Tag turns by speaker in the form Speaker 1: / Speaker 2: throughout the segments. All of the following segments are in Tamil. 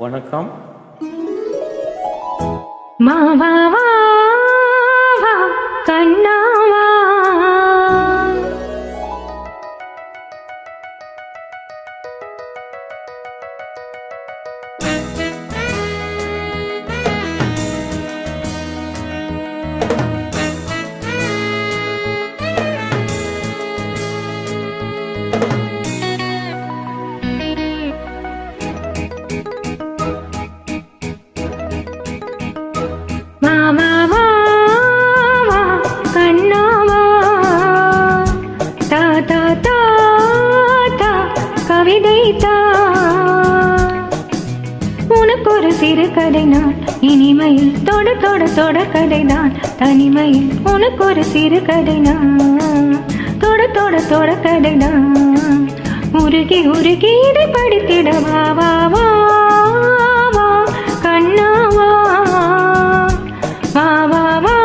Speaker 1: வணக்கம்.
Speaker 2: மாவாவா கண்ணாவா உனக்கு ஒரு சிறு கதை நான் இனிமையில் தொட தொட தொட கதைதான் தனிமையில் உனக்கு ஒரு சிறு கதை நான் தொட தொட தொட கதைதான் உருகி உருகி இதை படித்திட வா வா வா வா கண்ணாவா வா வா வா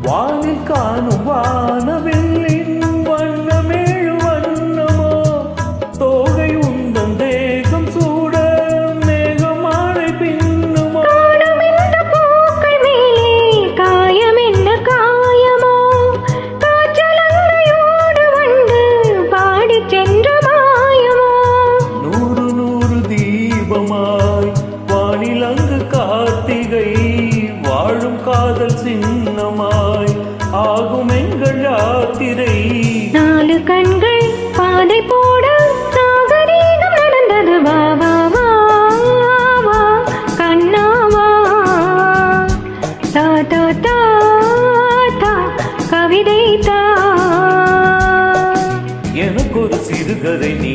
Speaker 1: வானில் காணும் வானவில்லின் வண்ணமேழு வண்ணமோ தோகை உந்தன் தேகம் சூட மேகமாலை பின்னுமோ
Speaker 2: பூக்கள் மேலே காயம் என்ன காயமோ காற்றலங்கையோடு வந்து பாடி சென்ற மாயமோ
Speaker 1: நூறு நூறு தீபமாய் வானில் அங்கு கார்த்திகை வாழும் காதல் சின்னமாய் ஆகும் எங்கள் யாத்திரை.
Speaker 2: நாலு கண்கள் பாதை போட நாகரீகம் நடந்தது வா வா வா வா கண்ணாவா தா தா தா தா கவிதை தா
Speaker 1: எனக்கு ஒரு சிறுகதை நீ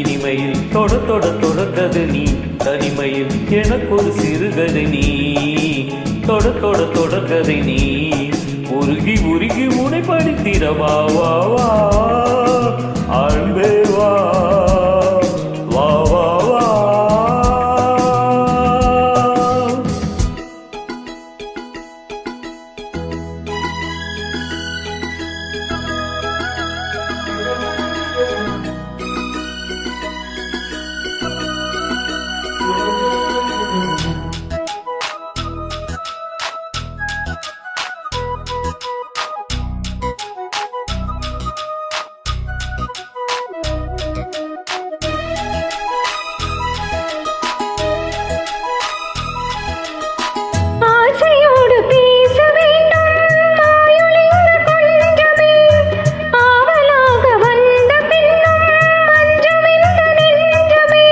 Speaker 1: இனிமையில் தொட தொட தொடர்கதை நீ தனிமையில் எனக்கு ஒரு சிறுகதை நீ தொட தொட தொடர்கதை நீ உருகி உருகி உனை படித்திட வா வா வா அன்பே வா வா வா வா.
Speaker 2: ஆசையோடு பேச வேண்டும் ஆயுளிங்க கொஞ்சமே ஆவலாக வந்த பின்னும் மஞ்சமெந்த நெஞ்சமே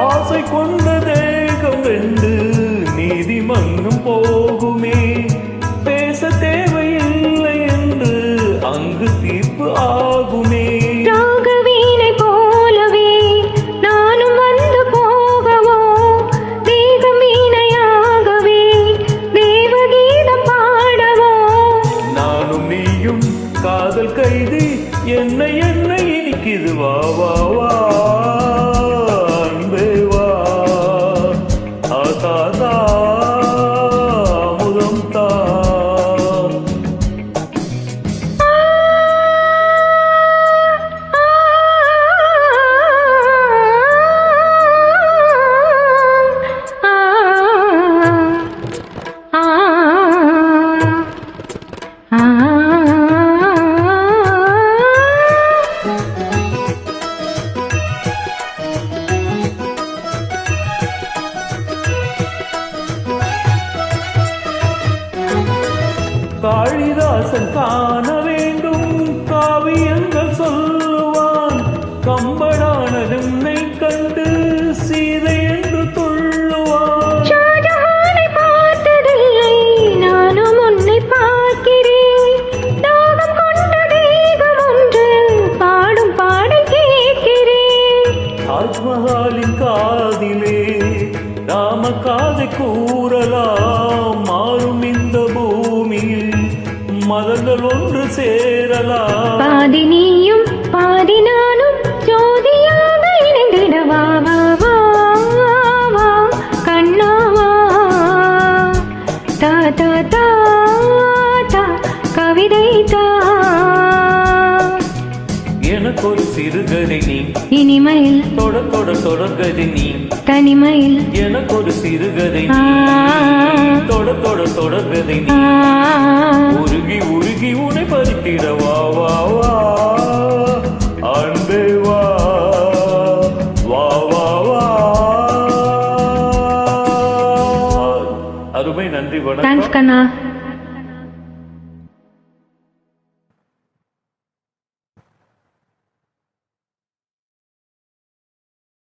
Speaker 1: ஆசை கொண்ட தேகம் வென்று நீதி மன்னும் போகுமே பேச தேவையில்லை என்று அங்கு தீர்ப்பு ஆகுமே.
Speaker 2: ராகவீணை போலவே நானும் வந்து போகவோ தேகம் வீணையாகவே தேவகீதம் பாடவோ
Speaker 1: நானும் நீயும் காதல் கைதி என்னை என்னை இனிக்குது வா வா வா அன்பே வா தா தா தா அமுதம் தா. காளிதாசன் காண வேண்டும் காவியங்கள் சொல்லுவான் கம்பனானது உன்னை கண்டு சீதை என்று துள்ளுவான்.
Speaker 2: பார்த்ததில்லை நானும் உன்னை பார்க்கிறேன் தாகம்
Speaker 1: பாதங்கள் ஒன்று சேரலாம்.
Speaker 2: பாதி நீயும் பாதி நானும் ஜோதியாக இணைந்திட வா வா வா வா கண்ணா வா தா தா தா தா கவிதை தா
Speaker 1: எனக்கு ஒரு சிறுகதை நீ
Speaker 2: இனிமையில்
Speaker 1: தொட தொட தொடர்கதை நீ
Speaker 2: தனிமையில்
Speaker 1: எனக்கு ஒரு சிறுகதை நீ தொட தொட தொடர்கதை நீ உருகி உருகி உனை பறித்திட வா வா வா அன்பே வா வா வா வா. அருமை, நன்றி, வணக்கம்.
Speaker 2: தேங்க்ஸ் கண்ணா.